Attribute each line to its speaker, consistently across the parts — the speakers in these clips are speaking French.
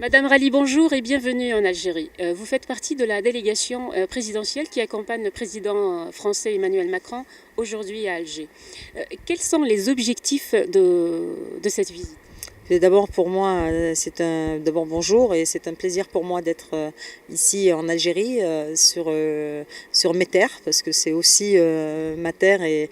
Speaker 1: Madame Rally, bonjour et bienvenue en Algérie. Vous faites partie de la délégation présidentielle qui accompagne le président français Emmanuel Macron aujourd'hui à Alger. Quels sont les objectifs de cette visite?
Speaker 2: Et d'abord pour moi, d'abord bonjour et c'est un plaisir pour moi d'être ici en Algérie sur mes terres parce que c'est aussi ma terre et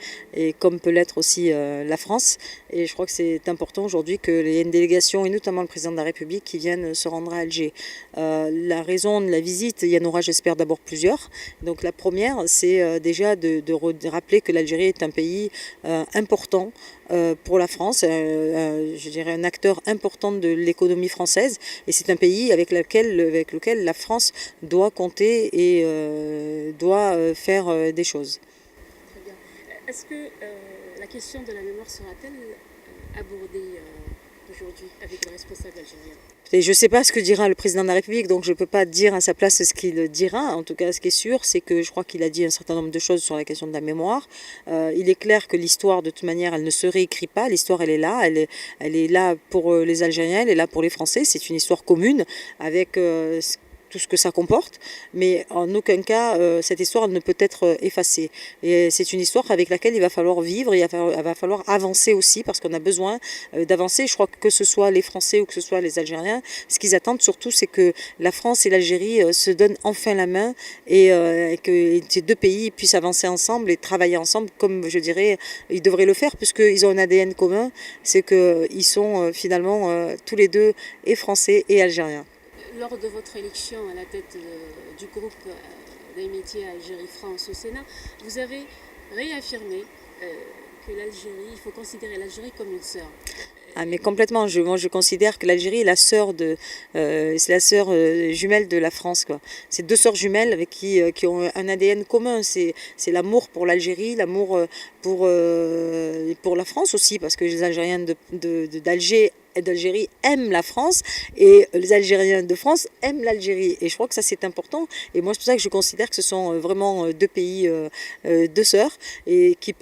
Speaker 2: comme peut l'être aussi la France. Et je crois que c'est important aujourd'hui qu'il y ait une délégation et notamment le président de la République qui viennent se rendre à Alger. La raison de la visite, il y en aura j'espère d'abord plusieurs. Donc la première, c'est déjà de rappeler que l'Algérie est un pays important pour la France, je dirais un acteur important de l'économie française et c'est un pays avec lequel la France doit compter et doit faire des choses.
Speaker 1: Très bien. Est-ce que la question de la mémoire sera-t-elle abordée aujourd'hui avec le responsable algérien?
Speaker 2: Et je ne sais pas ce que dira le président de la République, donc je ne peux pas dire à sa place ce qu'il dira. En tout cas, ce qui est sûr, c'est que je crois qu'il a dit un certain nombre de choses sur la question de la mémoire. Il est clair que l'histoire, de toute manière, elle ne se réécrit pas. L'histoire, elle est là. Elle est là pour les Algériens, elle est là pour les Français. C'est une histoire commune avec tout ce que ça comporte, mais en aucun cas cette histoire ne peut être effacée. Et c'est une histoire avec laquelle il va falloir vivre, il va falloir avancer aussi, parce qu'on a besoin d'avancer. Je crois que ce soit les Français ou que ce soit les Algériens, ce qu'ils attendent surtout, c'est que la France et l'Algérie se donnent enfin la main et que ces deux pays puissent avancer ensemble et travailler ensemble, comme je dirais, ils devraient le faire, puisqu'ils ont un ADN commun, c'est qu'ils sont finalement tous les deux et français et algériens.
Speaker 1: Lors de votre élection à la tête du groupe d'amitié Algérie-France au Sénat, vous avez réaffirmé que l'Algérie, il faut considérer l'Algérie comme une sœur.
Speaker 2: Ah mais complètement, moi je considère que l'Algérie est la sœur c'est la sœur jumelle de la France quoi. C'est deux sœurs jumelles avec qui ont un ADN commun. C'est l'amour pour l'Algérie, l'amour pour la France aussi parce que les Algériens d'Alger et d'Algérie aiment la France et les Algériens de France aiment l'Algérie et je crois que ça c'est important et moi c'est pour ça que je considère que ce sont vraiment deux pays, deux sœurs et qui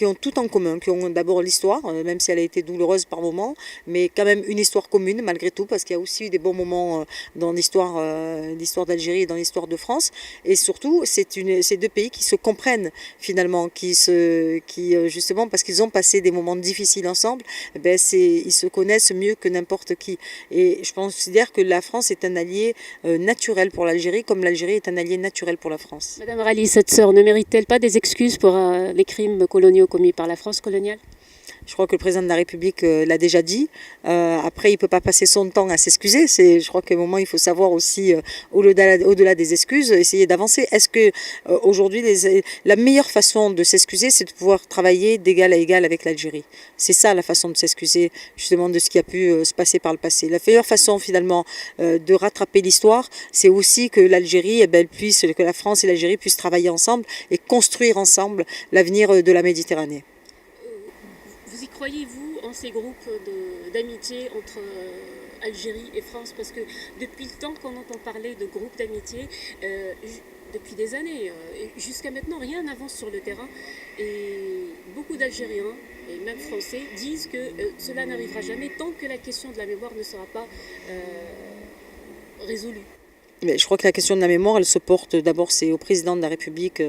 Speaker 2: ont tout en commun, qui ont d'abord l'histoire, même si elle a été douloureuse par moments, mais quand même une histoire commune malgré tout parce qu'il y a aussi eu des bons moments dans l'histoire d'Algérie et dans l'histoire de France et surtout c'est deux pays qui se comprennent finalement, qui justement parce qu'ils ont passé des moments difficiles ensemble, ils se connaissent mieux que n'importe qui. Et je considère que la France est un allié naturel pour l'Algérie, comme l'Algérie est un allié naturel pour la France.
Speaker 1: Madame Rally, cette sœur ne mérite-t-elle pas des excuses pour les crimes coloniaux commis par la France coloniale?
Speaker 2: Je crois que le président de la République l'a déjà dit. Après, il ne peut pas passer son temps à s'excuser. Je crois qu'à un moment, il faut savoir aussi, au-delà des excuses, essayer d'avancer. Est-ce que aujourd'hui, la meilleure façon de s'excuser, c'est de pouvoir travailler d'égal à égal avec l'Algérie? C'est ça la façon de s'excuser, justement, de ce qui a pu se passer par le passé. La meilleure façon, finalement, de rattraper l'histoire, c'est aussi que l'Algérie, que la France et l'Algérie puissent travailler ensemble et construire ensemble l'avenir de la Méditerranée.
Speaker 1: Vous y croyez-vous en ces groupes d'amitié entre Algérie et France? Parce que depuis le temps qu'on entend parler de groupes d'amitié, depuis des années, jusqu'à maintenant, rien n'avance sur le terrain. Et beaucoup d'Algériens, et même Français, disent que cela n'arrivera jamais tant que la question de la mémoire ne sera pas résolue.
Speaker 2: Mais je crois que la question de la mémoire, elle se porte d'abord, c'est au président de la République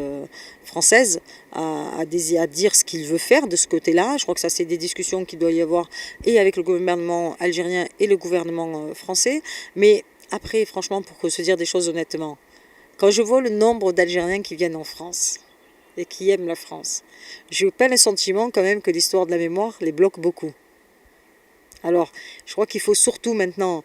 Speaker 2: française à dire ce qu'il veut faire de ce côté-là. Je crois que ça, c'est des discussions qu'il doit y avoir et avec le gouvernement algérien et le gouvernement français. Mais après, franchement, pour se dire des choses honnêtement, quand je vois le nombre d'Algériens qui viennent en France et qui aiment la France, j'ai pas le sentiment quand même que l'histoire de la mémoire les bloque beaucoup. Alors, je crois qu'il faut surtout maintenant,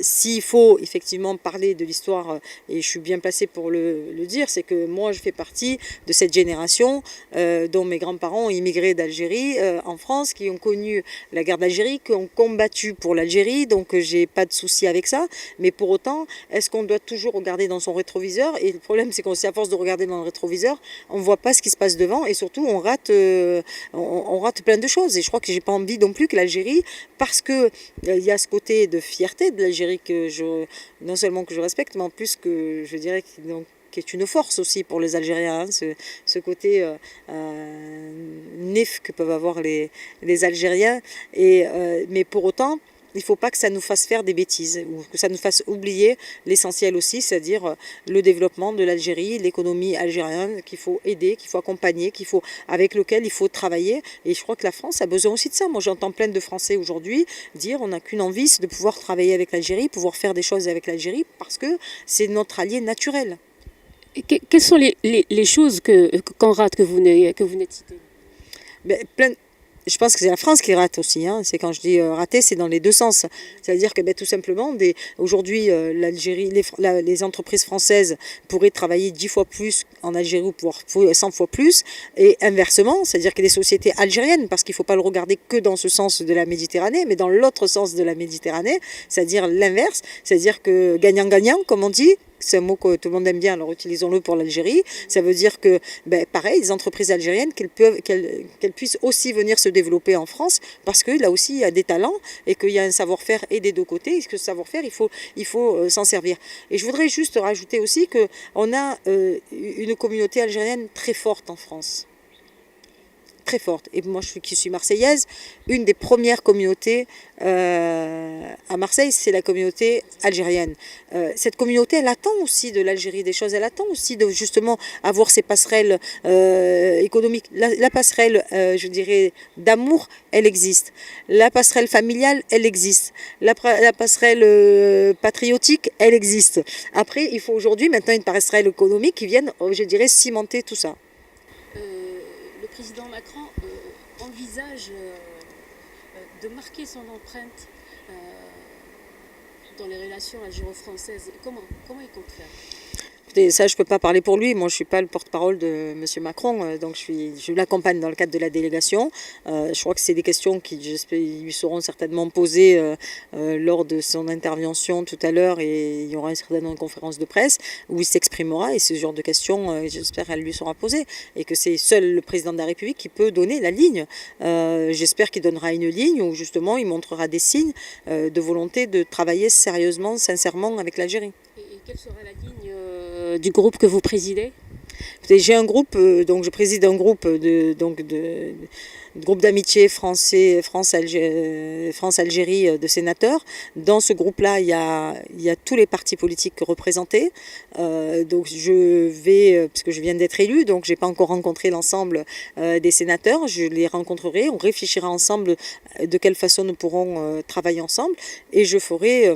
Speaker 2: s'il faut effectivement parler de l'histoire, et je suis bien placée pour le dire, c'est que moi je fais partie de cette génération dont mes grands-parents ont immigré d'Algérie en France, qui ont connu la guerre d'Algérie, qui ont combattu pour l'Algérie, donc j'ai pas de souci avec ça. Mais pour autant, est-ce qu'on doit toujours regarder dans son rétroviseur? Et le problème, c'est qu'à force de regarder dans le rétroviseur, on ne voit pas ce qui se passe devant, et surtout on rate plein de choses. Et je crois que j'ai pas envie non plus que l'Algérie, parce que il y a ce côté de fierté de l'Algérie non seulement que je respecte, mais en plus que je dirais qui est une force aussi pour les Algériens, hein, ce côté nif que peuvent avoir les Algériens. Mais pour autant, il ne faut pas que ça nous fasse faire des bêtises ou que ça nous fasse oublier l'essentiel aussi, c'est-à-dire le développement de l'Algérie, l'économie algérienne qu'il faut aider, qu'il faut accompagner, avec lequel il faut travailler. Et je crois que la France a besoin aussi de ça. Moi, j'entends plein de Français aujourd'hui dire on n'a qu'une envie, c'est de pouvoir travailler avec l'Algérie, pouvoir faire des choses avec l'Algérie parce que c'est notre allié naturel.
Speaker 1: Quelles sont les choses qu'on rate, que vous n'êtes citées?
Speaker 2: Je pense que c'est la France qui rate aussi. Hein. C'est quand je dis rater, c'est dans les deux sens. C'est-à-dire que tout simplement, aujourd'hui, l'Algérie, les entreprises françaises pourraient travailler 10 fois plus en Algérie ou 100 fois plus. Et inversement, c'est-à-dire que les sociétés algériennes, parce qu'il ne faut pas le regarder que dans ce sens de la Méditerranée, mais dans l'autre sens de la Méditerranée, c'est-à-dire l'inverse, c'est-dire que gagnant-gagnant, comme on dit. C'est un mot que tout le monde aime bien, alors utilisons-le pour l'Algérie. Ça veut dire que, pareil, les entreprises algériennes, qu'elles puissent aussi venir se développer en France, parce que là aussi, il y a des talents et qu'il y a un savoir-faire et des deux côtés. Et que ce savoir-faire, il faut s'en servir. Et je voudrais juste rajouter aussi qu'on a une communauté algérienne très forte en France. Très forte. Et moi, qui suis marseillaise, une des premières communautés à Marseille, c'est la communauté algérienne. Cette communauté, elle attend aussi de l'Algérie des choses. Elle attend aussi de justement avoir ces passerelles économiques. La passerelle, je dirais, d'amour, elle existe. La passerelle familiale, elle existe. La passerelle patriotique, elle existe. Après, il faut aujourd'hui maintenant une passerelle économique qui vienne, je dirais, cimenter tout ça.
Speaker 1: Le président Macron envisage de marquer son empreinte dans les relations algéro-françaises. Comment il compte faire?
Speaker 2: Et ça, je ne peux pas parler pour lui. Moi, je ne suis pas le porte-parole de M. Macron, donc je l'accompagne dans le cadre de la délégation. Je crois que c'est des questions qui lui seront certainement posées lors de son intervention tout à l'heure, et il y aura certainement une conférence de presse où il s'exprimera, et ce genre de questions, j'espère qu'elle lui sera posée, et que c'est seul le président de la République qui peut donner la ligne. J'espère qu'il donnera une ligne où justement il montrera des signes de volonté de travailler sérieusement, sincèrement avec l'Algérie.
Speaker 1: Et quelle sera la ligne du groupe que vous présidez?
Speaker 2: J'ai un groupe, donc je préside un groupe groupe d'amitié France-Algérie de sénateurs. Dans ce groupe-là, il y a tous les partis politiques représentés. Donc je vais, parce que je viens d'être élue, donc je n'ai pas encore rencontré l'ensemble des sénateurs. Je les rencontrerai, on réfléchira ensemble de quelle façon nous pourrons travailler ensemble. Et je ferai...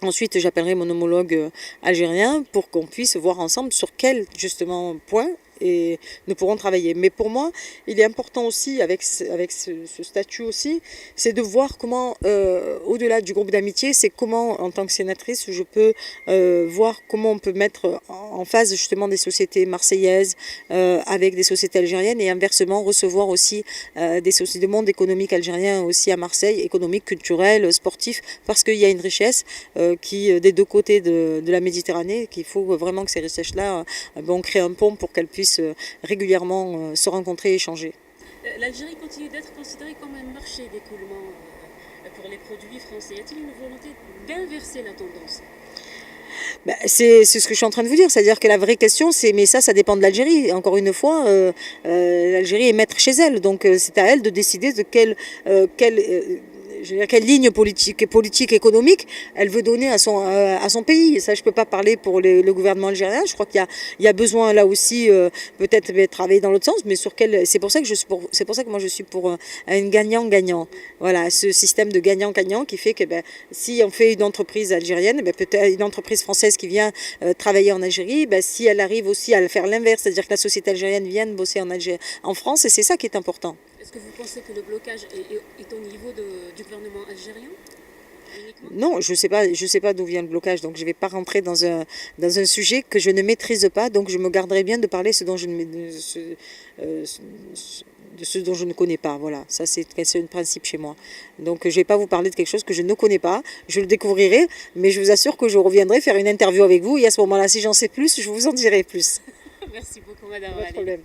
Speaker 2: Ensuite, j'appellerai mon homologue algérien pour qu'on puisse voir ensemble sur quel justement point et nous pourrons travailler. Mais pour moi, il est important aussi, avec ce statut aussi, c'est de voir comment, au-delà du groupe d'amitié, c'est comment, en tant que sénatrice, je peux voir comment on peut mettre en phase justement des sociétés marseillaises avec des sociétés algériennes, et inversement recevoir aussi des sociétés de monde économique algérien aussi à Marseille, économique, culturel, sportif, parce qu'il y a une richesse des deux côtés de la Méditerranée, qu'il faut vraiment que ces richesses-là, on crée un pont pour qu'elles puissent régulièrement se rencontrer et échanger.
Speaker 1: L'Algérie continue d'être considérée comme un marché d'écoulement pour les produits français. Y a-t-il une volonté d'inverser la tendance?
Speaker 2: C'est ce que je suis en train de vous dire, c'est-à-dire que la vraie question c'est, mais ça dépend de l'Algérie. Encore une fois, l'Algérie est maître chez elle, donc c'est à elle de décider de quelle ligne politique, économique elle veut donner à son pays. Et ça, je ne peux pas parler pour le gouvernement algérien. Je crois qu'il y a besoin là aussi peut-être de travailler dans l'autre sens, mais c'est pour ça que moi je suis pour un gagnant-gagnant. Voilà, ce système de gagnant-gagnant qui fait que si on fait une entreprise algérienne, peut-être une entreprise française qui vient travailler en Algérie, si elle arrive aussi à faire l'inverse, c'est-à-dire que la société algérienne vienne bosser en France, et c'est ça qui est important.
Speaker 1: Est-ce que vous pensez que le blocage est au niveau du gouvernement algérien uniquement?
Speaker 2: Non, je sais pas d'où vient le blocage, donc je ne vais pas rentrer dans un sujet que je ne maîtrise pas, donc je me garderai bien de parler de ce dont je ne connais pas. Voilà, ça c'est un principe chez moi. Donc je ne vais pas vous parler de quelque chose que je ne connais pas, je le découvrirai, mais je vous assure que je reviendrai faire une interview avec vous, et à ce moment-là, si j'en sais plus, je vous en dirai plus.
Speaker 1: Merci beaucoup, madame.
Speaker 2: Pas de problème.